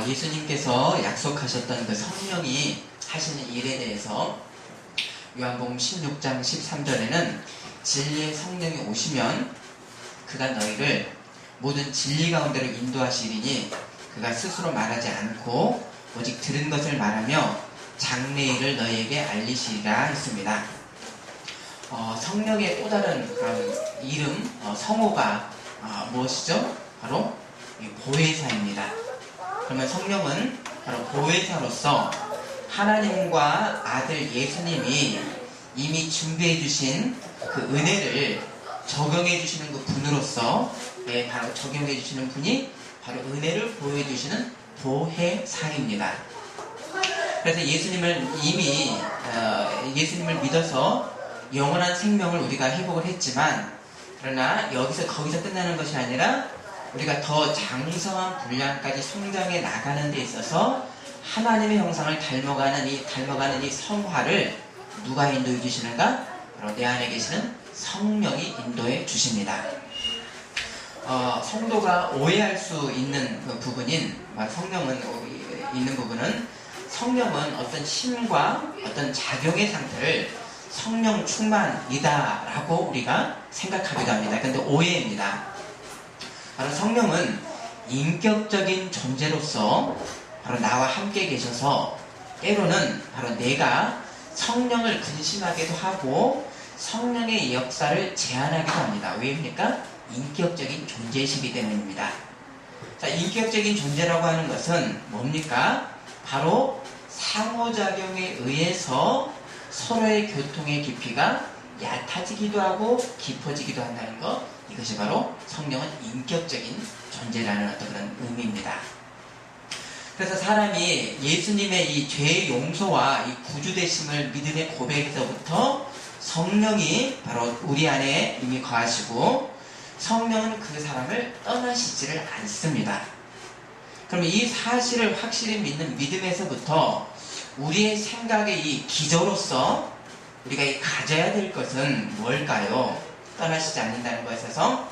예수님께서 약속하셨던 그 성령이 하시는 일에 대해서 요한복음 16장 13절에는 진리의 성령이 오시면 그가 너희를 모든 진리 가운데로 인도하시리니 그가 스스로 말하지 않고 오직 들은 것을 말하며 장래일을 너희에게 알리시리라 했습니다. 성령의 또 다른 그런 이름, 성호가 무엇이죠? 바로 보혜사입니다. 그러면 성령은 바로 보혜사로서 하나님과 아들 예수님이 이미 준비해 주신 그 은혜를 적용해 주시는 그 분으로서 바로 적용해 주시는 분이 바로 은혜를 보여 주시는 보혜사입니다. 그래서 예수님을 이미 예수님을 믿어서 영원한 생명을 우리가 회복을 했지만, 그러나 거기서 끝나는 것이 아니라 우리가 더 장성한 분량까지 성장해 나가는 데 있어서 하나님의 형상을 닮아가는 이 성화를 누가 인도해 주시는가? 바로 내 안에 계시는 성령이 인도해 주십니다. 성도가 오해할 수 있는 그 부분인 성령은 있는 부분은, 성령은 어떤 힘과 어떤 작용의 상태를 성령 충만이다라고 우리가 생각하기도 합니다. 근데 오해입니다. 바로 성령은 인격적인 존재로서 바로 나와 함께 계셔서 때로는 바로 내가 성령을 근심하기도 하고 성령의 역사를 제한하기도 합니다. 왜입니까? 인격적인 존재이시기 때문입니다. 자, 인격적인 존재라고 하는 것은 뭡니까? 바로 상호작용에 의해서 서로의 교통의 깊이가 얕아지기도 하고 깊어지기도 한다는 것, 이것이 바로 성령은 인격적인 존재라는 어떤 그런 의미입니다. 그래서 사람이 예수님의 이 죄의 용서와 이 구주되심을 믿음의 고백에서부터 성령이 바로 우리 안에 이미 거하시고 성령은 그 사람을 떠나시지를 않습니다. 그러면 이 사실을 확실히 믿는 믿음에서부터 우리의 생각의 이 기저로서 우리가 가져야 될 것은 뭘까요? 떠나시지 않는다는 것에서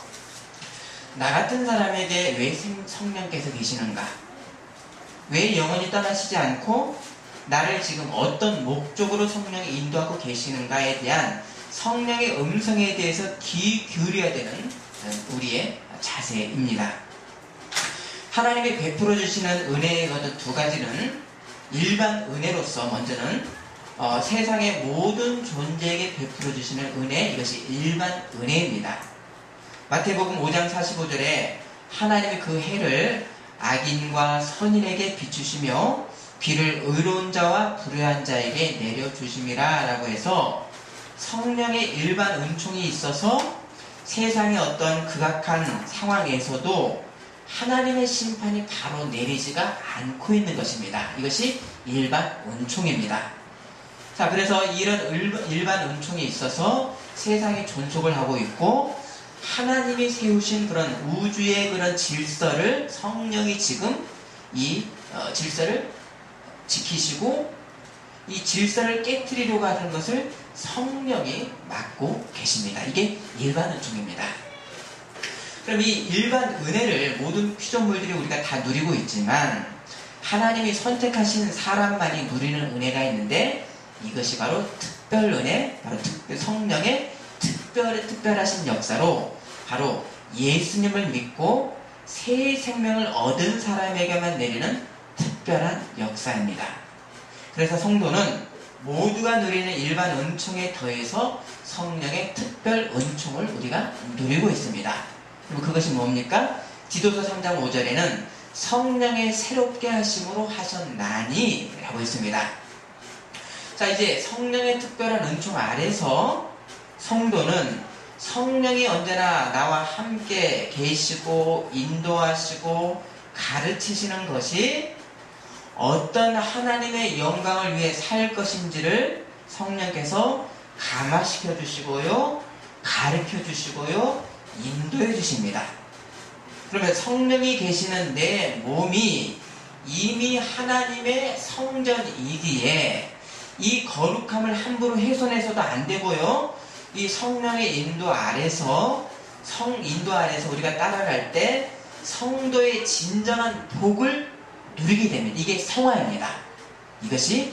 나 같은 사람에게 왜 성령께서 계시는가? 왜 영원히 떠나시지 않고 나를 지금 어떤 목적으로 성령이 인도하고 계시는가에 대한 성령의 음성에 대해서 귀 기울여야 되는 우리의 자세입니다. 하나님이 베풀어 주시는 은혜의 두 가지는 일반 은혜로서 먼저는 세상의 모든 존재에게 베풀어 주시는 은혜, 이것이 일반 은혜입니다. 마태복음 5장 45절에 하나님이 그 해를 악인과 선인에게 비추시며 비를 의로운 자와 불의한 자에게 내려주심이라 라고 해서 성령의 일반 은총이 있어서 세상의 어떤 극악한 상황에서도 하나님의 심판이 바로 내리지가 않고 있는 것입니다. 이것이 일반 은총입니다. 자, 그래서 이런 일반 은총이 있어서 세상이 존속을 하고 있고 하나님이 세우신 그런 우주의 그런 질서를 성령이 지금 이 질서를 지키시고 이 질서를 깨트리려고 하는 것을 성령이 맡고 계십니다. 이게 일반 은총입니다. 그럼 이 일반 은혜를 모든 피조물들이 우리가 다 누리고 있지만 하나님이 선택하신 사람만이 누리는 은혜가 있는데 이것이 바로 특별 은혜, 바로 성령의 특별하신 역사로 바로 예수님을 믿고 새 생명을 얻은 사람에게만 내리는 특별한 역사입니다. 그래서 성도는 모두가 누리는 일반 은총에 더해서 성령의 특별 은총을 우리가 누리고 있습니다. 그럼 그것이 뭡니까? 디도서 3장 5절에는 성령의 새롭게 하심으로 하셨나니 라고 했습니다. 자, 이제 성령의 특별한 은총 아래서 성도는 성령이 언제나 나와 함께 계시고 인도하시고 가르치시는 것이 어떤 하나님의 영광을 위해 살 것인지를 성령께서 감화시켜 주시고요, 가르쳐 주시고요, 인도해 주십니다. 그러면 성령이 계시는 내 몸이 이미 하나님의 성전이기에 이 거룩함을 함부로 훼손해서도 안 되고요, 이 성령의 인도 아래서 인도 안에서 우리가 따라갈 때 성도의 진정한 복을 누리게 됩니다. 이게 성화입니다. 이것이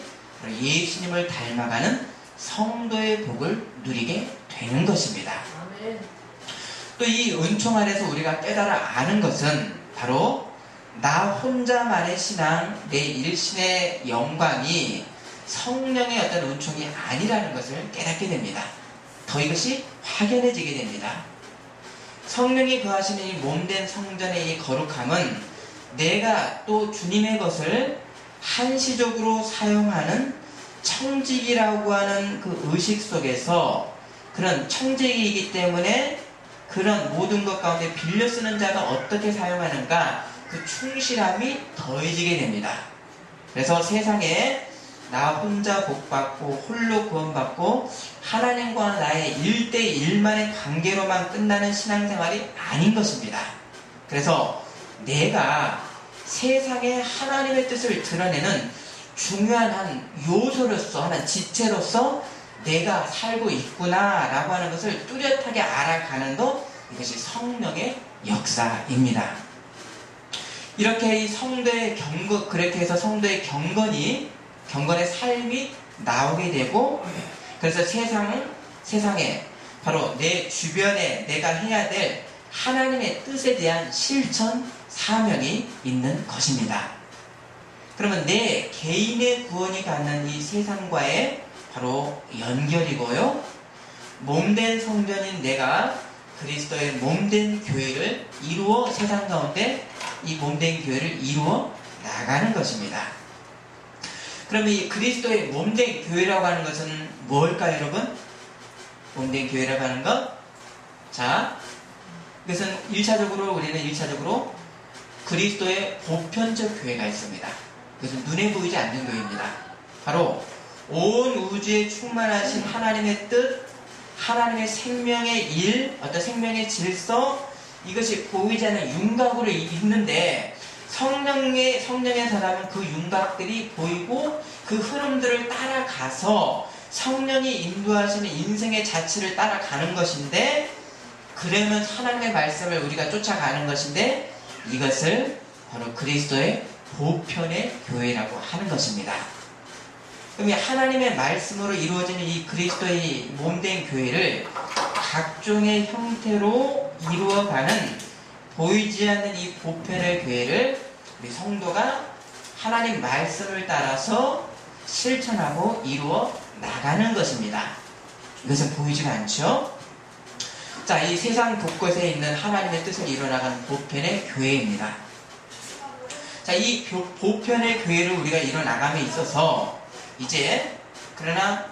예수님을 닮아가는 성도의 복을 누리게 되는 것입니다. 또 이 은총 안에서 우리가 깨달아 아는 것은 바로 나 혼자만의 신앙, 내 일신의 영광이 성령의 어떤 은총이 아니라는 것을 깨닫게 됩니다. 더 이것이 확연해지게 됩니다. 성령이 거하시는 이 몸된 성전의 이 거룩함은 내가 또 주님의 것을 한시적으로 사용하는 청직이라고 하는 그 의식 속에서 그런 청직이기 때문에 그런 모든 것 가운데 빌려 쓰는 자가 어떻게 사용하는가 그 충실함이 더해지게 됩니다. 그래서 세상에 나 혼자 복받고 홀로 구원받고 하나님과 나의 1대1만의 관계로만 끝나는 신앙생활이 아닌 것입니다. 그래서 내가 세상에 하나님의 뜻을 드러내는 중요한 한 요소로서 하나의 지체로서 내가 살고 있구나 라고 하는 것을 뚜렷하게 알아가는 것, 이것이 성령의 역사입니다. 이렇게 이 성도의 그렇게 해서 성도의 경건의 삶이 나오게 되고, 그래서 세상에 바로 내 주변에 내가 해야 될 하나님의 뜻에 대한 실천, 사명이 있는 것입니다. 그러면 내 개인의 구원이 갖는 이 세상과의 바로 연결이고요. 몸된 성전인 내가 그리스도의 몸된 교회를 이루어 세상 가운데 이 몸된 교회를 이루어 나가는 것입니다. 그럼 이 그리스도의 몸된 교회라고 하는 것은 뭘까요, 여러분? 몸된 교회라고 하는 것? 자, 이것은 우리는 1차적으로 그리스도의 보편적 교회가 있습니다. 그것은 눈에 보이지 않는 교회입니다. 바로 온 우주에 충만하신 하나님의 뜻, 하나님의 생명의 일, 어떤 생명의 질서, 이것이 보이지 않는 윤곽으로 있는데 성령의 사람은 그 윤곽들이 보이고 그 흐름들을 따라가서 성령이 인도하시는 인생의 자취를 따라가는 것인데, 그러면 하나님의 말씀을 우리가 쫓아가는 것인데, 이것을 바로 그리스도의 보편의 교회라고 하는 것입니다. 그럼 이 하나님의 말씀으로 이루어지는 이 그리스도의 몸된 교회를 각종의 형태로 이루어가는 보이지 않는 이 보편의 교회를 우리 성도가 하나님 말씀을 따라서 실천하고 이루어 나가는 것입니다. 이것은 보이지가 않죠? 자, 이 세상 곳곳에 있는 하나님의 뜻을 이뤄나가는 보편의 교회입니다. 자, 이 보편의 교회를 우리가 이뤄나감에 있어서 이제 그러나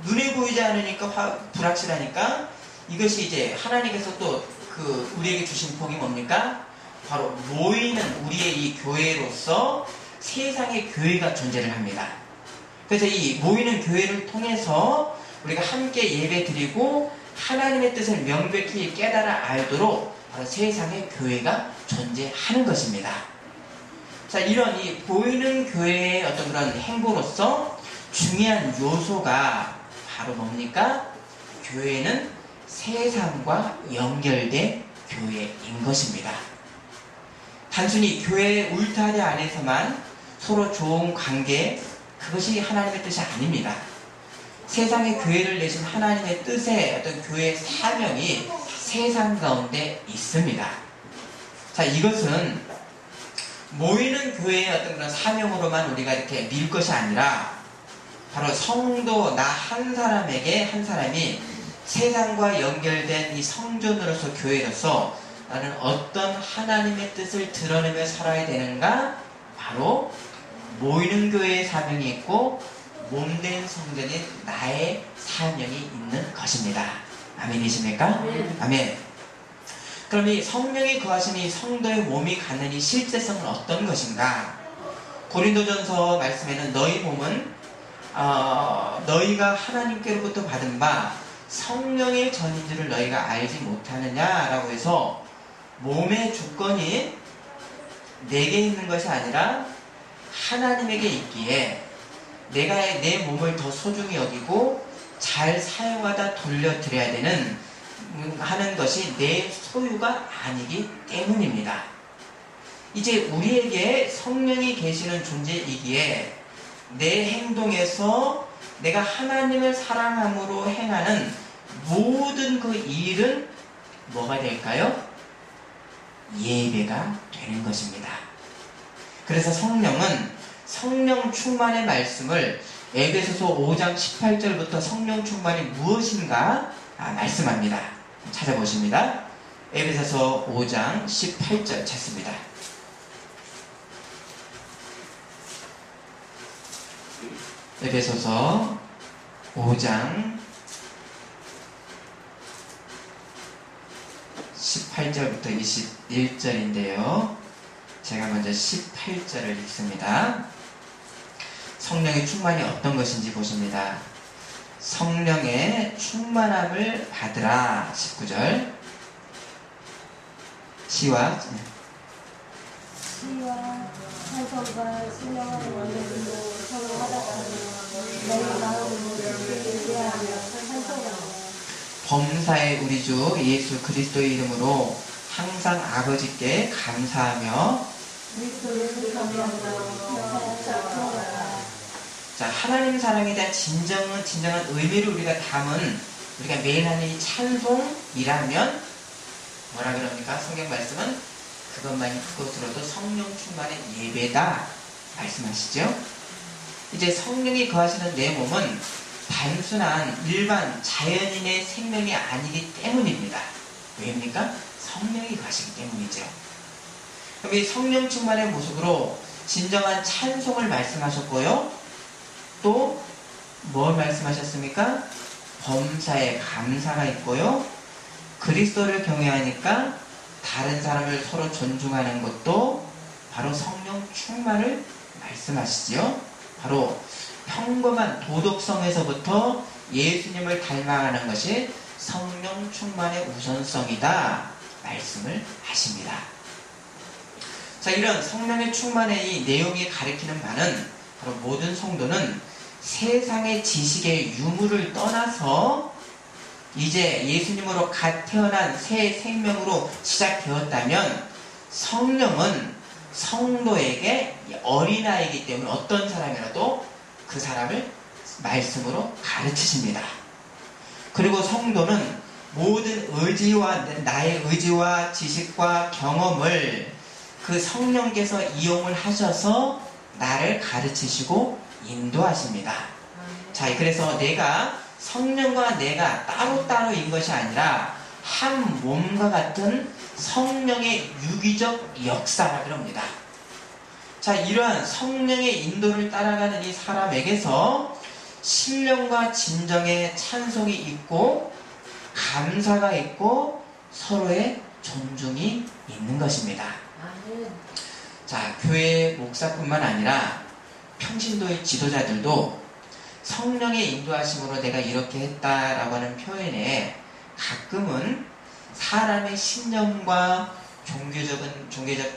눈에 보이지 않으니까 불확실하니까 이것이 이제 하나님께서 또 우리에게 주신 복이 뭡니까? 바로 모이는 우리의 이 교회로서 세상의 교회가 존재를 합니다. 그래서 이 모이는 교회를 통해서 우리가 함께 예배 드리고 하나님의 뜻을 명백히 깨달아 알도록 바로 세상의 교회가 존재하는 것입니다. 자, 이런 이 보이는 교회의 어떤 그런 행보로서 중요한 요소가 바로 뭡니까? 교회는 세상과 연결된 교회인 것입니다. 단순히 교회 울타리 안에서만 서로 좋은 관계, 그것이 하나님의 뜻이 아닙니다. 세상의 교회를 내신 하나님의 뜻의 어떤 교회의 사명이 세상 가운데 있습니다. 자, 이것은 모이는 교회의 어떤 그런 사명으로만 우리가 이렇게 밀 것이 아니라 바로 성도 나 한 사람이 세상과 연결된 이 성전으로서 교회로서 나는 어떤 하나님의 뜻을 드러내며 살아야 되는가? 바로 모이는 교회의 사명이 있고 몸된 성전인 나의 사명이 있는 것입니다. 아멘이십니까? 아멘. 그럼 이 성령이 거하시는 이 성도의 몸이 갖는 이 실제성은 어떤 것인가? 고린도전서 말씀에는 너희 몸은 너희가 하나님께로부터 받은 바 성령의 전인 줄을 너희가 알지 못하느냐라고 해서 몸의 주권이 내게 있는 것이 아니라 하나님에게 있기에 내가 내 몸을 더 소중히 여기고 잘 사용하다 돌려드려야 되는 하는 것이 내 소유가 아니기 때문입니다. 이제 우리에게 성령이 계시는 존재이기에 내 행동에서 내가 하나님을 사랑함으로 행하는 모든 그 일은 뭐가 될까요? 예배가 되는 것입니다. 그래서 성령은 성령 충만의 말씀을 에베소서 5장 18절부터 성령 충만이 무엇인가 말씀합니다. 찾아보십니다. 에베소서 5장 18절 찾습니다. 에베소서 5장 18절부터 21절인데요. 제가 먼저 18절을 읽습니다. 성령의 충만이 어떤 것인지 보십니다. 성령의 충만함을 받으라. 19절 시와 찬송과 신령한 원래로 서로 하다가 너희 마음으로 주께 예배하며 찬송하라. 범사의 우리 주 예수 그리스도의 이름으로 항상 아버지께 감사하며 그리스도를 경외하며 찬송하라. 자, 하나님 사랑에 대한 진정한 의미를 우리가 담은 우리가 매일 하는 이 찬송이라면 뭐라 그럽니까? 성경 말씀은 그것만이 그것으로도 성령 충만의 예배다 말씀하시죠. 이제 성령이 거하시는 내 몸은 단순한 일반 자연인의 생명이 아니기 때문입니다. 왜입니까? 성령이 거하시기 때문이죠. 그럼 이 성령 충만의 모습으로 진정한 찬송을 말씀하셨고요. 또 뭘 말씀하셨습니까? 범사에 감사가 있고요. 그리스도를 경외하니까 다른 사람을 서로 존중하는 것도 바로 성령 충만을 말씀하시지요. 바로 평범한 도덕성에서부터 예수님을 닮아가는 것이 성령 충만의 우선성이다 말씀을 하십니다. 자, 이런 성령의 충만의 이 내용이 가리키는 바는 바로 모든 성도는 세상의 지식의 유무를 떠나서 이제 예수님으로 갓 태어난 새 생명으로 시작되었다면 성령은 성도에게 어린아이이기 때문에 어떤 사람이라도 그 사람을 말씀으로 가르치십니다. 그리고 성도는 모든 나의 의지와 지식과 경험을 그 성령께서 이용을 하셔서 나를 가르치시고 인도하십니다. 자, 그래서 내가 성령과 내가 따로따로인 것이 아니라 한 몸과 같은 성령의 유기적 역사라 그럽니다. 자, 이러한 성령의 인도를 따라가는 이 사람에게서 신령과 진정의 찬송이 있고 감사가 있고 서로의 존중이 있는 것입니다. 자, 교회 목사뿐만 아니라 평신도의 지도자들도 성령의 인도하심으로 내가 이렇게 했다라고 하는 표현에 가끔은 사람의 신념과 종교적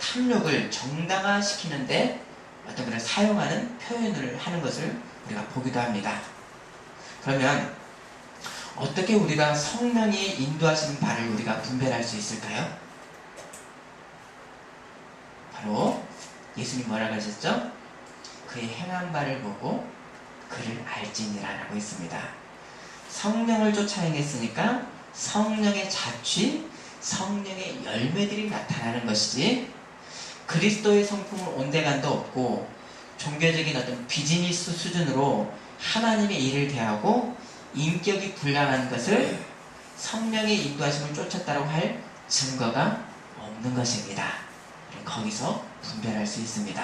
탐욕을 정당화시키는데 어떤 그런 사용하는 표현을 하는 것을 우리가 보기도 합니다. 그러면 어떻게 우리가 성령이 인도하시는 바를 우리가 분별할 수 있을까요? 바로 예수님 뭐라고 하셨죠? 그의 행한 바를 보고 그를 알지니라라고 했습니다. 성령을 쫓아 행했으니까 성령의 자취, 성령의 열매들이 나타나는 것이지 그리스도의 성품은 온데간도 없고 종교적인 어떤 비즈니스 수준으로 하나님의 일을 대하고 인격이 불량한 것을 성령의 인도하심을 쫓았다고 할 증거가 없는 것입니다. 거기서 분별할 수 있습니다.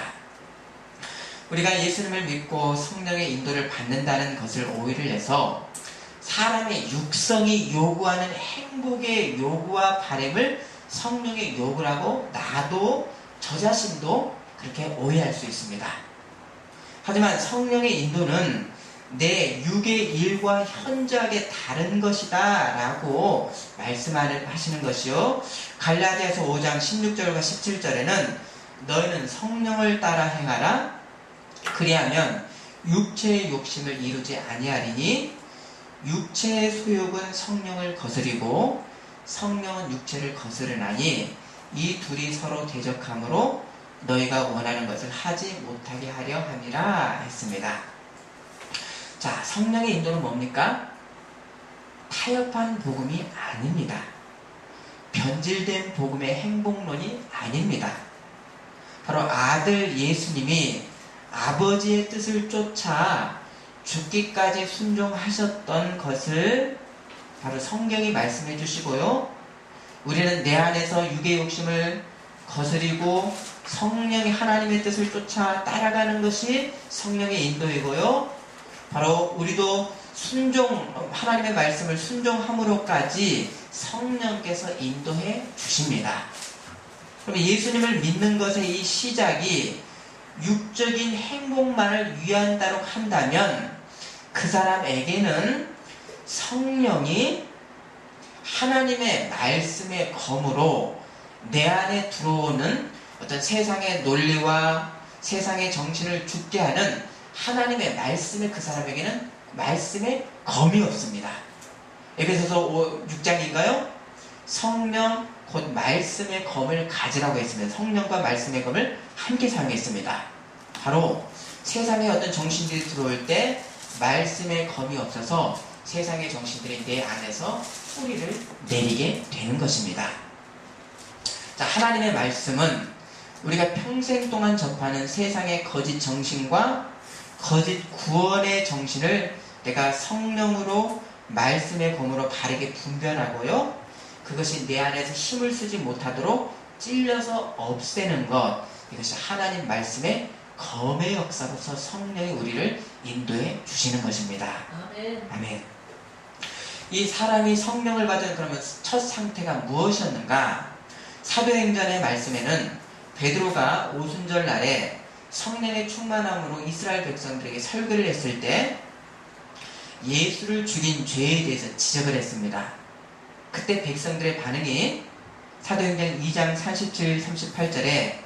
우리가 예수님을 믿고 성령의 인도를 받는다는 것을 오해를 해서 사람의 육성이 요구하는 행복의 요구와 바램을 성령의 요구라고 나도 저 자신도 그렇게 오해할 수 있습니다. 하지만 성령의 인도는 내 육의 일과 현저하게 다른 것이다 라고 말씀하시는 것이요. 갈라디아서 5장 16절과 17절에는 너희는 성령을 따라 행하라. 그리하면 육체의 욕심을 이루지 아니하리니 육체의 소욕은 성령을 거스리고 성령은 육체를 거스르나니 이 둘이 서로 대적함으로 너희가 원하는 것을 하지 못하게 하려 함이라 했습니다. 자, 성령의 인도는 뭡니까? 타협한 복음이 아닙니다. 변질된 복음의 행복론이 아닙니다. 바로 아들 예수님이 아버지의 뜻을 쫓아 죽기까지 순종하셨던 것을 바로 성경이 말씀해 주시고요. 우리는 내 안에서 육의 욕심을 거스리고 성령이 하나님의 뜻을 쫓아 따라가는 것이 성령의 인도이고요. 바로 우리도 하나님의 말씀을 순종함으로까지 성령께서 인도해 주십니다. 그럼 예수님을 믿는 것의 이 시작이 육적인 행복만을 위한다고 한다면 그 사람에게는 성령이 하나님의 말씀의 검으로 내 안에 들어오는 어떤 세상의 논리와 세상의 정신을 죽게 하는 하나님의 말씀에 그 사람에게는 말씀의 검이 없습니다. 에베소서 6장인가요? 성령 곧 말씀의 검을 가지라고 했습니다. 성령과 말씀의 검을 함께 사용했습니다. 바로 세상의 어떤 정신들이 들어올 때 말씀의 검이 없어서 세상의 정신들이 내 안에서 뿌리를 내리게 되는 것입니다. 자, 하나님의 말씀은 우리가 평생 동안 접하는 세상의 거짓 정신과 거짓 구원의 정신을 내가 성령으로 말씀의 검으로 바르게 분별하고요. 그것이 내 안에서 힘을 쓰지 못하도록 찔려서 없애는 것, 이것이 하나님 말씀의 검의 역사로서 성령이 우리를 인도해 주시는 것입니다. 아멘. 아멘. 이 사람이 성령을 받은 그러면 첫 상태가 무엇이었는가? 사도행전의 말씀에는 베드로가 오순절 날에 성령의 충만함으로 이스라엘 백성들에게 설교를 했을 때 예수를 죽인 죄에 대해서 지적을 했습니다. 그때 백성들의 반응이 사도행전 2장 37, 38절에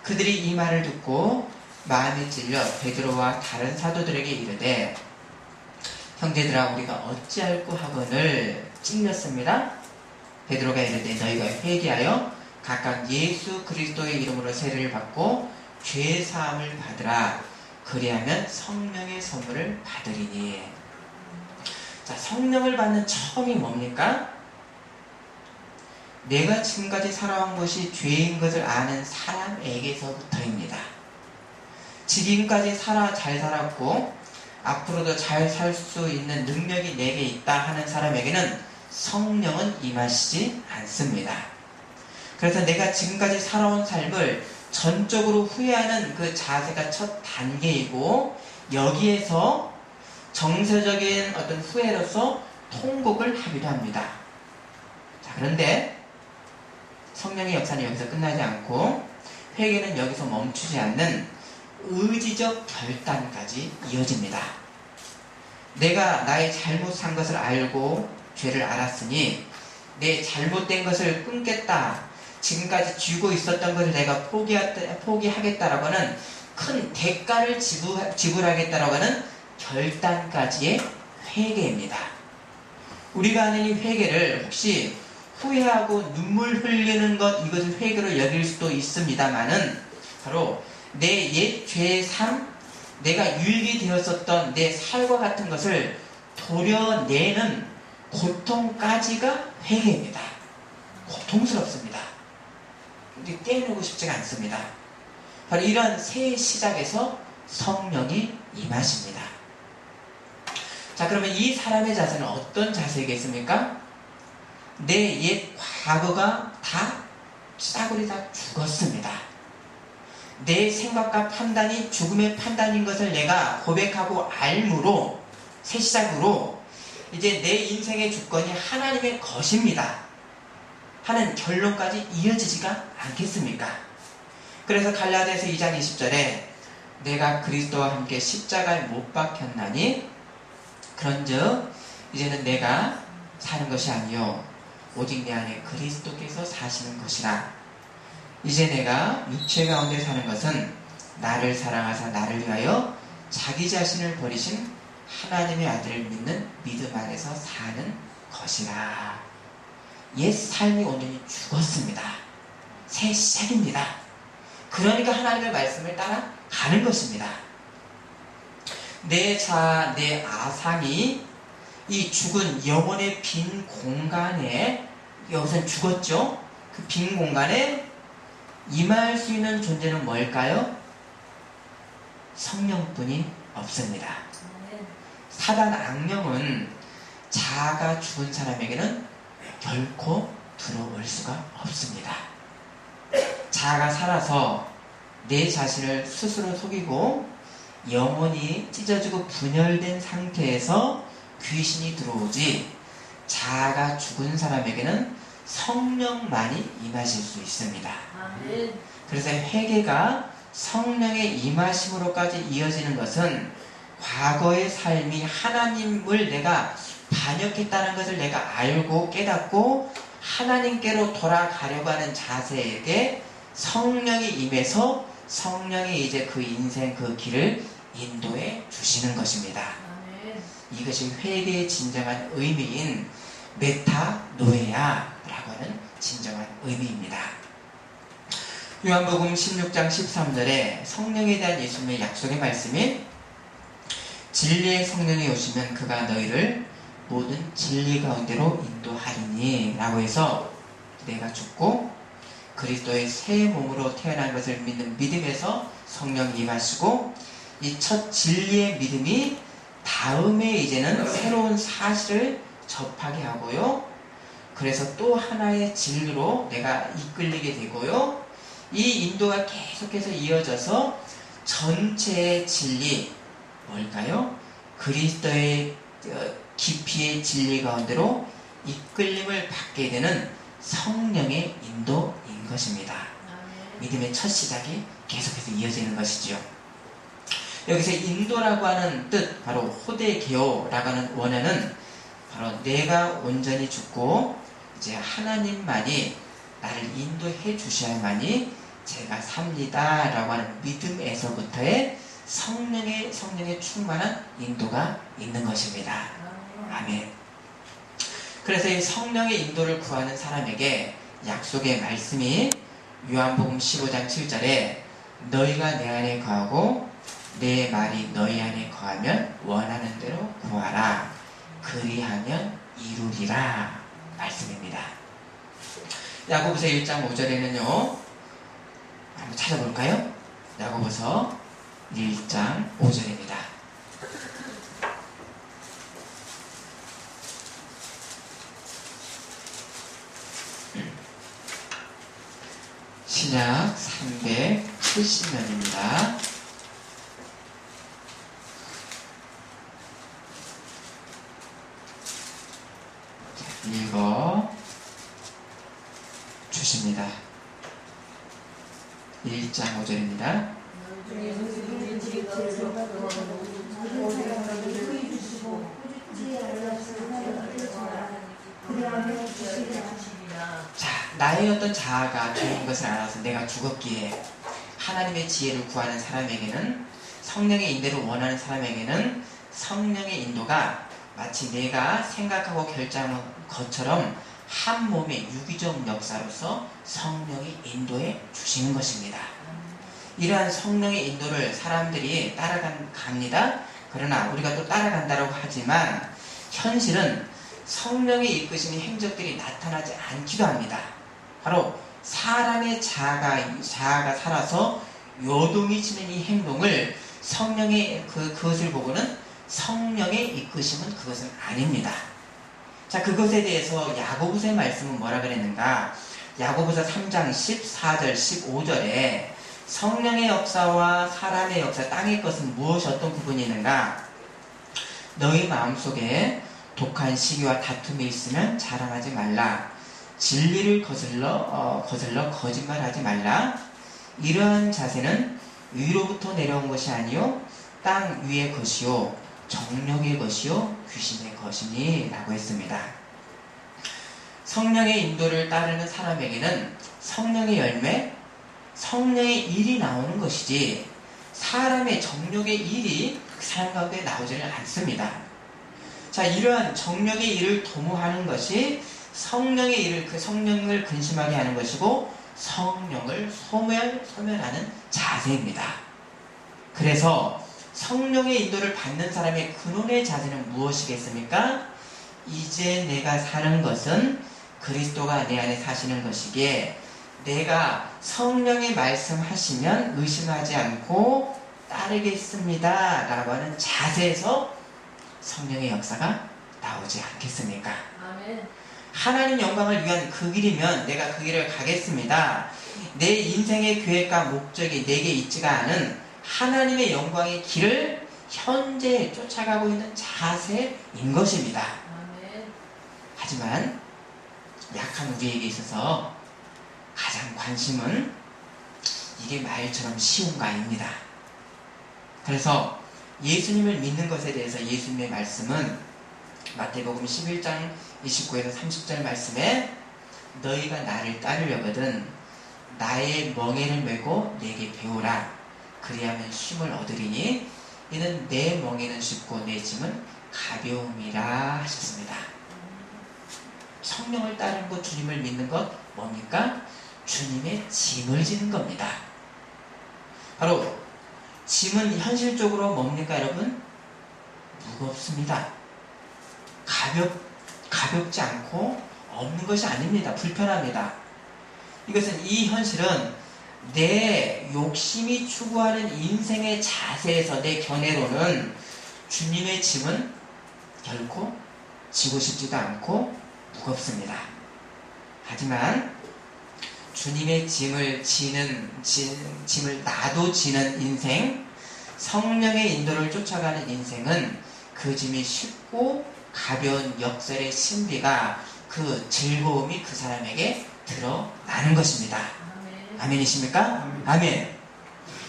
그들이 이 말을 듣고 마음이 찔려 베드로와 다른 사도들에게 이르되 형제들아 우리가 어찌할꼬 하거늘 찔렸습니다. 베드로가 이르되 너희가 회개하여 각각 예수 그리스도의 이름으로 세례를 받고 죄 사함을 받으라. 그리하면 성령의 선물을 받으리니. 자, 성령을 받는 처음이 뭡니까? 내가 지금까지 살아온 것이 죄인 것을 아는 사람에게서부터입니다. 지금까지 잘 살았고 앞으로도 잘 살 수 있는 능력이 내게 있다 하는 사람에게는 성령은 임하시지 않습니다. 그래서 내가 지금까지 살아온 삶을 전적으로 후회하는 그 자세가 첫 단계이고 여기에서 정서적인 어떤 후회로서 통곡을 하기도 합니다. 자, 그런데 성령의 역사는 여기서 끝나지 않고 회개는 여기서 멈추지 않는 의지적 결단까지 이어집니다. 내가 나의 잘못한 것을 알고 죄를 알았으니 내 잘못된 것을 끊겠다. 지금까지 쥐고 있었던 것을 내가 포기하겠다라고 하는 큰 대가를 지불하겠다라고 하는 결단까지의 회개입니다. 우리가 하는 이 회개를 혹시 후회하고 눈물 흘리는 것, 이것을 회개로 여길 수도 있습니다만은 바로 내 옛 죄의 삶, 내가 유익이 되었었던 내 살과 같은 것을 도려내는 고통까지가 회개입니다. 고통스럽습니다. 근데 떼어내고 싶지가 않습니다. 바로 이런 새해 시작에서 성령이 임하십니다. 자, 그러면 이 사람의 자세는 어떤 자세겠습니까? 내 옛 과거가 다 싸구리 다 죽었습니다. 내 생각과 판단이 죽음의 판단인 것을 내가 고백하고 알므로 새 시작으로 이제 내 인생의 주권이 하나님의 것입니다 하는 결론까지 이어지지가 않겠습니까? 그래서 갈라디아서 2장 20절에 내가 그리스도와 함께 십자가에 못 박혔나니 그런즉 이제는 내가 사는 것이 아니요 오직 내 안에 그리스도께서 사시는 것이라. 이제 내가 육체 가운데 사는 것은 나를 사랑하사 나를 위하여 자기 자신을 버리신 하나님의 아들을 믿는 믿음 안에서 사는 것이라. 옛 삶이 온전히 죽었습니다. 새 시작입니다. 그러니까 하나님의 말씀을 따라가는 것입니다. 내 자아, 내 아상이 이 죽은 영혼의 빈 공간에, 여기서는 죽었죠? 그 빈 공간에 임할 수 있는 존재는 뭘까요? 성령뿐이 없습니다. 사단 악령은 자아가 죽은 사람에게는 결코 들어올 수가 없습니다. 자아가 살아서 내 자신을 스스로 속이고 영혼이 찢어지고 분열된 상태에서 귀신이 들어오지, 자아가 죽은 사람에게는 성령만이 임하실 수 있습니다. 그래서 회개가 성령의 임하심으로까지 이어지는 것은 과거의 삶이 하나님을 내가 반역했다는 것을 내가 알고 깨닫고 하나님께로 돌아가려고 하는 자세에게 성령이 임해서 성령이 이제 그 인생 그 길을 인도해 주시는 것입니다. 이것이 회개의 진정한 의미인 메타노에아라고 하는 진정한 의미입니다. 요한복음 16장 13절에 성령에 대한 예수님의 약속의 말씀이 진리의 성령이 오시면 그가 너희를 모든 진리 가운데로 인도하리니 라고 해서 내가 죽고 그리스도의 새 몸으로 태어난 것을 믿는 믿음에서 성령이 임하시고 이 첫 진리의 믿음이 다음에 이제는 새로운 사실을 접하게 하고요. 그래서 또 하나의 진리로 내가 이끌리게 되고요. 이 인도가 계속해서 이어져서 전체의 진리, 뭘까요? 그리스도의 깊이의 진리 가운데로 이끌림을 받게 되는 성령의 인도인 것입니다. 믿음의 첫 시작이 계속해서 이어지는 것이지요. 여기서 인도라고 하는 뜻, 바로 호데게오라고 하는 원어는 바로 내가 온전히 죽고 이제 하나님만이 나를 인도해 주셔야만이 제가 삽니다 라고 하는 믿음에서부터의 성령의 충만한 인도가 있는 것입니다. 아멘. 그래서 이 성령의 인도를 구하는 사람에게 약속의 말씀이 요한복음 15장 7절에 너희가 내 안에 거하고 내 말이 너희 안에 거하면 원하는 대로 구하라. 그리하면 이루리라. 말씀입니다. 야고보서 1장 5절에는요. 한번 찾아볼까요? 야고보서 1장 5절입니다. 신약 370년입니다. 읽어 주십니다. 1장 5절입니다. 자, 나의 어떤 자아가 죄인 것을 알아서 내가 죽었기에 하나님의 지혜를 구하는 사람에게는, 성령의 인도를 원하는 사람에게는 성령의 인도가 마치 내가 생각하고 결정한 것처럼 한 몸의 유기적 역사로서 성령이 인도해 주시는 것입니다. 이러한 성령의 인도를 사람들이 따라갑니다. 그러나 우리가 또 따라간다고 하지만 현실은 성령의 이끄심의 행적들이 나타나지 않기도 합니다. 바로 사람의 자아가 살아서 요동이 치는 이 행동을 성령의 그것을 보고는 성령의 이끄심은 그것은 아닙니다. 자, 그것에 대해서 야고보서의 말씀은 뭐라 그랬는가? 야고보서 3장 14절 15절에 성령의 역사와 사람의 역사, 땅의 것은 무엇이 어떤 구분이 있는가? 너희 마음속에 독한 시기와 다툼이 있으면 자랑하지 말라. 진리를 거슬러 거짓말하지 말라. 이러한 자세는 위로부터 내려온 것이 아니요 땅 위의 것이요 정욕의 것이요 귀신의 것이니 라고 했습니다. 성령의 인도를 따르는 사람에게는 성령의 열매, 성령의 일이 나오는 것이지 사람의 정욕의 일이 그 사람 가운데 나오지를 않습니다. 자, 이러한 정욕의 일을 도모하는 것이 성령의 일을 그 성령을 근심하게 하는 것이고 성령을 소멸하는 자세입니다. 그래서 성령의 인도를 받는 사람의 근원의 자세는 무엇이겠습니까? 이제 내가 사는 것은 그리스도가 내 안에 사시는 것이기에 내가 성령의 말씀하시면 의심하지 않고 따르겠습니다 라고 하는 자세에서 성령의 역사가 나오지 않겠습니까? 아멘. 하나님 영광을 위한 그 길이면 내가 그 길을 가겠습니다. 내 인생의 계획과 목적이 내게 있지가 않은 하나님의 영광의 길을 현재 쫓아가고 있는 자세인 것입니다. 아멘. 하지만 약한 우리에게 있어서 가장 관심은 이게 말처럼 쉬운가입니다. 그래서 예수님을 믿는 것에 대해서 예수님의 말씀은 마태복음 11장 29에서 30절 말씀에 너희가 나를 따르려거든 나의 멍에를 메고 내게 배우라 그리하면 쉼을 얻으리니 이는 내 멍에는 쉽고 내 짐은 가벼움이라 하셨습니다. 성령을 따르는 것, 주님을 믿는 것 뭡니까? 주님의 짐을 지는 겁니다. 바로 짐은 현실적으로 뭡니까 여러분? 무겁습니다. 가볍지 않고 없는 것이 아닙니다. 불편합니다. 이것은 이 현실은 내 욕심이 추구하는 인생의 자세에서 내 견해로는 주님의 짐은 결코 지고 싶지도 않고 무겁습니다. 하지만 주님의 짐을 나도 지는 인생, 성령의 인도를 쫓아가는 인생은 그 짐이 쉽고 가벼운 역설의 신비가 그 즐거움이 그 사람에게 드러나는 것입니다. 아멘이십니까? 아멘.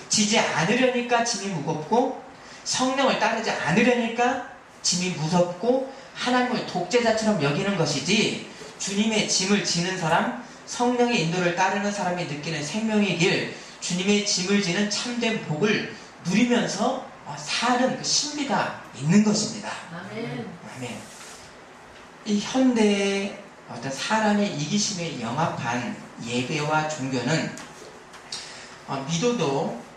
지지 않으려니까 짐이 무겁고 성령을 따르지 않으려니까 짐이 무섭고 하나님을 독재자처럼 여기는 것이지 주님의 짐을 지는 사람, 성령의 인도를 따르는 사람이 느끼는 생명의 길, 주님의 짐을 지는 참된 복을 누리면서 사는 그 신비가 있는 것입니다. 아멘. 아멘. 이 현대의 어떤 사람의 이기심에 영합한 예배와 종교는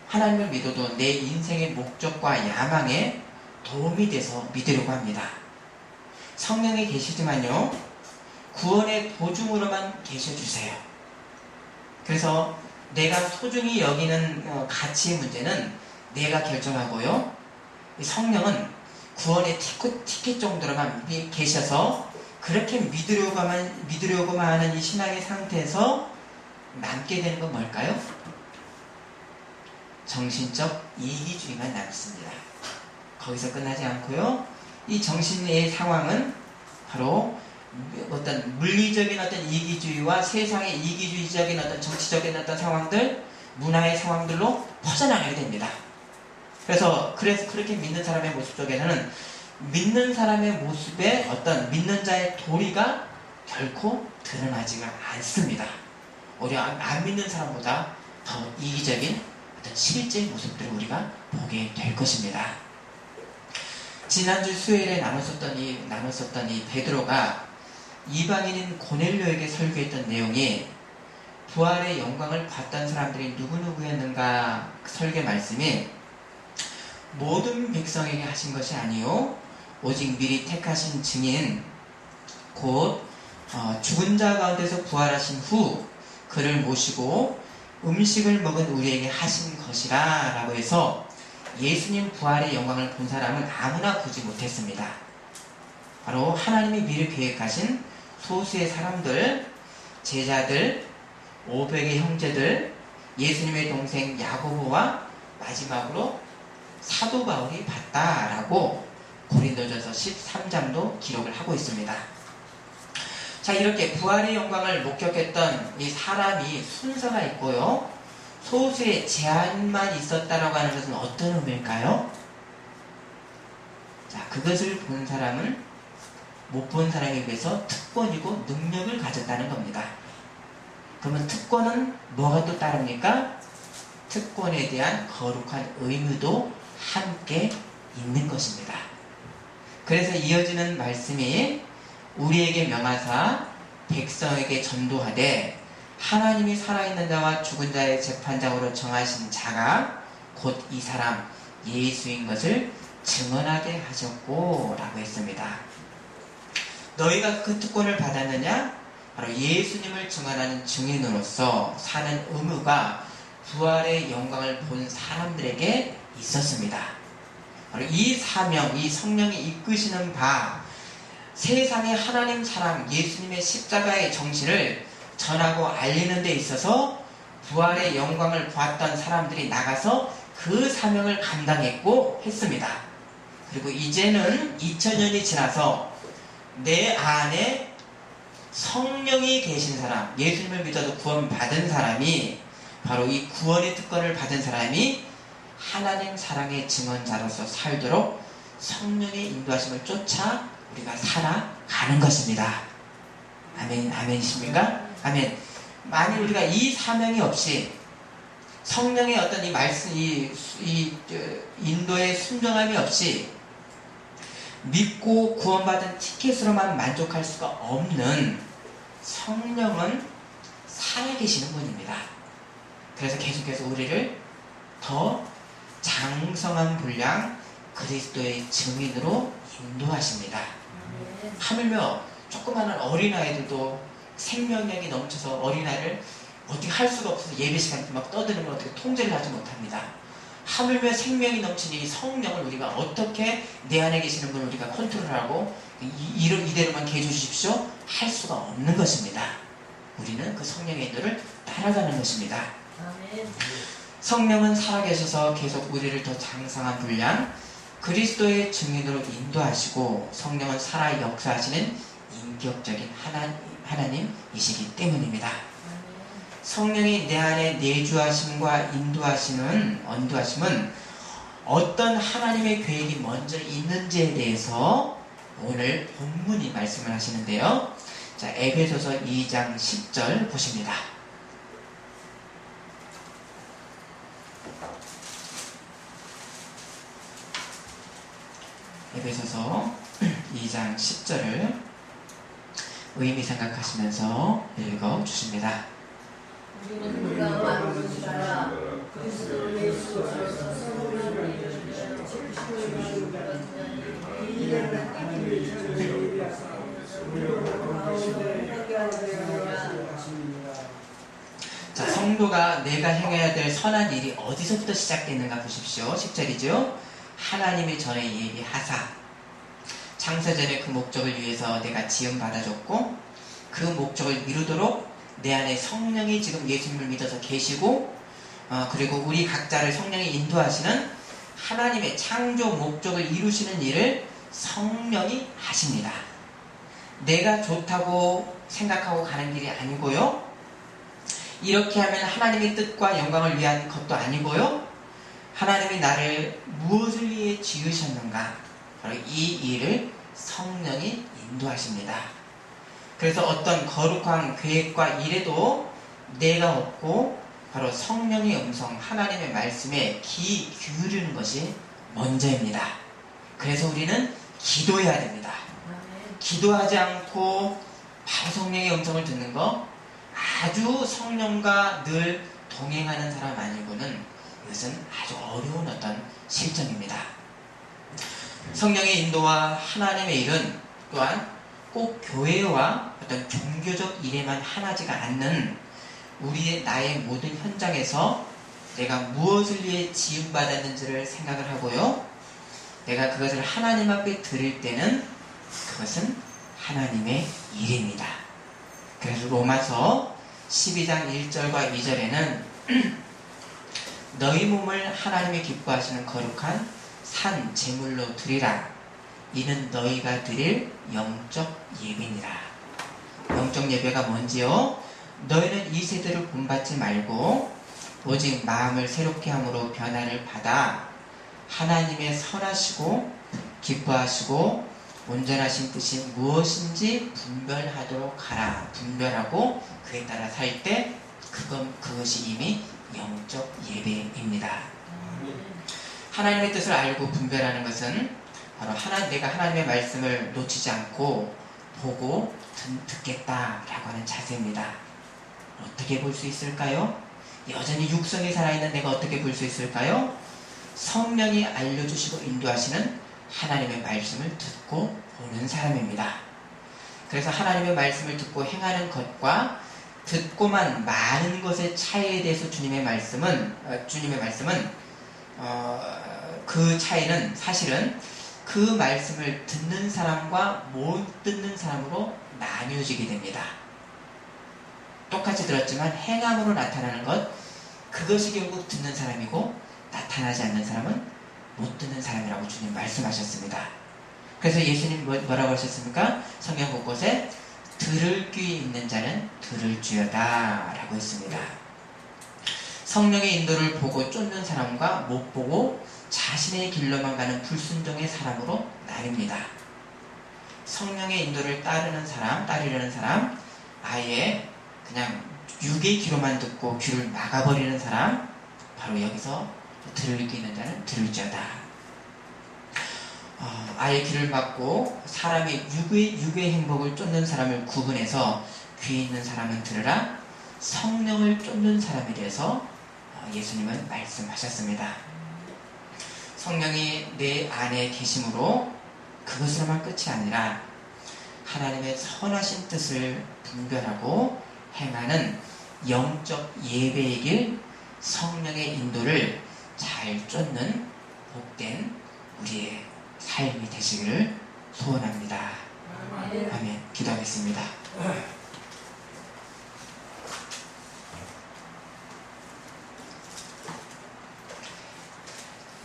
하나님을 믿어도 내 인생의 목적과 야망에 도움이 돼서 믿으려고 합니다. 성령이 계시지만요 구원의 보증으로만 계셔주세요. 그래서 내가 소중히 여기는 가치의 문제는 내가 결정하고요 성령은 구원의 티켓 정도로만 계셔서 그렇게 믿으려고만 하는 이 신앙의 상태에서 남게 되는 건 뭘까요? 정신적 이기주의만 남습니다. 거기서 끝나지 않고요. 이 정신의 상황은 바로 어떤 물리적인 어떤 이기주의와 세상의 이기주의적인 어떤 정치적인 어떤 상황들, 문화의 상황들로 퍼져나가게 됩니다. 그래서 그렇게 믿는 사람의 모습 속에는 믿는 사람의 모습에 어떤 믿는 자의 도리가 결코 드러나지가 않습니다. 오히려 안 믿는 사람보다 더 이기적인 어떤 실제 모습들을 우리가 보게 될 것입니다. 지난주 수요일에 나눴었던 이 베드로가 이방인인 고넬료에게 설교했던 내용이 부활의 영광을 봤던 사람들이 누구누구였는가 설교 말씀이 모든 백성에게 하신 것이 아니요 오직 미리 택하신 증인 곧 죽은 자 가운데서 부활하신 후 그를 모시고 음식을 먹은 우리에게 하신 것이라 라고 해서 예수님 부활의 영광을 본 사람은 아무나 보지 못했습니다. 바로 하나님이 미리 계획하신 소수의 사람들, 제자들, 500의 형제들, 예수님의 동생 야고보와 마지막으로 사도 바울이 봤다라고 고린도전서 13장도 기록을 하고 있습니다. 자, 이렇게 부활의 영광을 목격했던 이 사람이 순서가 있고요. 소수의 제한만 있었다라고 하는 것은 어떤 의미일까요? 자, 그것을 본 사람은 못 본 사람에 비해서 특권이고 능력을 가졌다는 겁니다. 그러면 특권은 뭐가 또 따릅니까? 특권에 대한 거룩한 의무도 함께 있는 것입니다. 그래서 이어지는 말씀이 우리에게 명하사 백성에게 전도하되 하나님이 살아있는 자와 죽은 자의 재판장으로 정하신 자가 곧 이 사람 예수인 것을 증언하게 하셨고 라고 했습니다. 너희가 그 특권을 받았느냐? 바로 예수님을 증언하는 증인으로서 사는 의무가 부활의 영광을 본 사람들에게 있었습니다. 바로 이 사명, 이 성령이 이끄시는 바 세상의 하나님 사랑, 예수님의 십자가의 정신을 전하고 알리는 데 있어서 부활의 영광을 보았던 사람들이 나가서 그 사명을 감당했고 했습니다. 그리고 이제는 2000년이 지나서 내 안에 성령이 계신 사람, 예수님을 믿어도 구원 받은 사람이 바로 이 구원의 특권을 받은 사람이 하나님 사랑의 증언자로서 살도록 성령의 인도하심을 쫓아 우리가 살아가는 것입니다. 아멘, 아멘이십니까? 아멘. 만일 우리가 이 사명이 없이 성령의 어떤 이 말씀, 인도의 순종함이 없이 믿고 구원받은 티켓으로만 만족할 수가 없는 성령은 살아계시는 분입니다. 그래서 계속해서 우리를 더 장성한 분량 그리스도의 증인으로 인도하십니다. 하물며 조그마한 어린아이들도 생명력이 넘쳐서 어린아이를 어떻게 할 수가 없어서 예배 시간 때 막 떠드는 걸 어떻게 통제를 하지 못합니다. 하물며 생명이 넘치는 이 성령을 우리가 어떻게 내 안에 계시는 분을 우리가 컨트롤하고 이대로만 계해 주십시오 할 수가 없는 것입니다. 우리는 그 성령의 인도를 따라가는 것입니다. 성령은 살아계셔서 계속 우리를 더 장성한 분량 그리스도의 증인으로 인도하시고 성령은 살아 역사하시는 인격적인 하나님이시기 때문입니다. 성령이 내 안에 내주하심과 언도하심은 어떤 하나님의 계획이 먼저 있는지에 대해서 오늘 본문이 말씀을 하시는데요. 자, 에베소서 2장 10절 보십니다. 에베소서 2장 10절을 의미 생각하시면서 읽어주십니다. 우리는 그가 만든 자라 그리스도 예수로서 성령을 자, 성도가 내가 행해야 될 선한 일이 어디서부터 시작되는가 보십시오. 10절이죠. 하나님이 전에 예비하사 창세전에 그 목적을 위해서 내가 지음받아줬고 그 목적을 이루도록 내 안에 성령이 지금 예수님을 믿어서 계시고 그리고 우리 각자를 성령이 인도하시는 하나님의 창조 목적을 이루시는 일을 성령이 하십니다. 내가 좋다고 생각하고 가는 길이 아니고요. 이렇게 하면 하나님의 뜻과 영광을 위한 것도 아니고요. 하나님이 나를 무엇을 위해 지으셨는가? 바로 이 일을 성령이 인도하십니다. 그래서 어떤 거룩한 계획과 일에도 내가 없고 바로 성령의 음성, 하나님의 말씀에 귀 기울이는 것이 먼저입니다. 그래서 우리는 기도해야 됩니다. 기도하지 않고 바로 성령의 음성을 듣는 거 아주 성령과 늘 동행하는 사람 아니고는 이것은 아주 어려운 어떤 실정입니다. 성령의 인도와 하나님의 일은 또한 꼭 교회와 어떤 종교적 일에만 하나지가 않는 우리의 나의 모든 현장에서 내가 무엇을 위해 지음받았는지를 생각을 하고요. 내가 그것을 하나님 앞에 드릴 때는 그것은 하나님의 일입니다. 그래서 로마서 12장 1절과 2절에는 너희 몸을 하나님이 기뻐하시는 거룩한 산 제물로 드리라. 이는 너희가 드릴 영적 예배니라. 영적 예배가 뭔지요? 너희는 이 세대를 본받지 말고 오직 마음을 새롭게 함으로 변화를 받아 하나님의 선하시고 기뻐하시고 온전하신 뜻이 무엇인지 분별하도록 하라. 분별하고 그에 따라 살 때 그것이 이미 영적 예배입니다. 하나님의 뜻을 알고 분별하는 것은 바로 내가 하나님의 말씀을 놓치지 않고 보고 듣겠다라고 하는 자세입니다. 어떻게 볼 수 있을까요? 여전히 육성이 살아있는 내가 어떻게 볼 수 있을까요? 성령이 알려주시고 인도하시는 하나님의 말씀을 듣고 보는 사람입니다. 그래서 하나님의 말씀을 듣고 행하는 것과 듣고만 많은 것의 차이에 대해서 주님의 말씀은 그 차이는 사실은 그 말씀을 듣는 사람과 못 듣는 사람으로 나뉘어지게 됩니다. 똑같이 들었지만 행함으로 나타나는 것, 그것이 결국 듣는 사람이고 나타나지 않는 사람은 못 듣는 사람이라고 주님 말씀하셨습니다. 그래서 예수님 뭐라고 하셨습니까? 성경 곳곳에 들을 귀 있는 자는 들을지어다 라고 했습니다. 성령의 인도를 보고 쫓는 사람과 못 보고 자신의 길로만 가는 불순종의 사람으로 나뉩니다. 성령의 인도를 따르려는 사람, 아예 그냥 육의 귀로만 듣고 귀를 막아버리는 사람, 바로 여기서 들을 귀 있는 자는 들을지어다. 아예 귀를 막고 사람의 육의 행복을 쫓는 사람을 구분해서 귀 있는 사람은 들으라, 성령을 쫓는 사람에 대해서 예수님은 말씀하셨습니다. 성령이 내 안에 계심으로 그것으로만 끝이 아니라 하나님의 선하신 뜻을 분별하고 행하는 영적 예배의 길, 성령의 인도를 잘 쫓는 복된 우리의 삶이 되시기를 소원합니다. 아멘. 기도하겠습니다.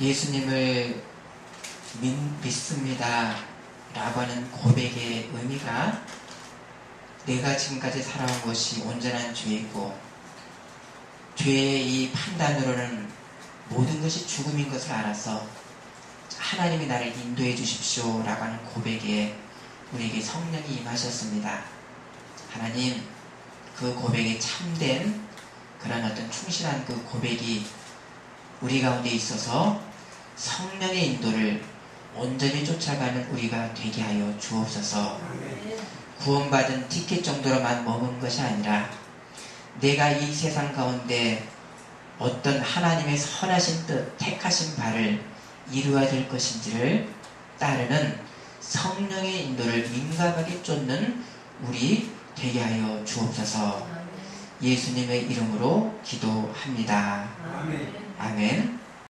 예수님을 믿습니다 라고 하는 고백의 의미가 내가 지금까지 살아온 것이 온전한 죄이고 죄의 이 판단으로는 모든 것이 죽음인 것을 알아서 하나님이 나를 인도해 주십시오 라고 하는 고백에 우리에게 성령이 임하셨습니다. 하나님, 그 고백에 참된 그런 어떤 충실한 그 고백이 우리 가운데 있어서 성령의 인도를 온전히 쫓아가는 우리가 되게 하여 주옵소서. 구원받은 티켓 정도로만 머문 것이 아니라 내가 이 세상 가운데 어떤 하나님의 선하신 뜻, 택하신 바를 이루어야 될 것인지를 따르는 성령의 인도를 민감하게 쫓는 우리 되게 하여 주옵소서. 예수님의 이름으로 기도합니다. 아멘.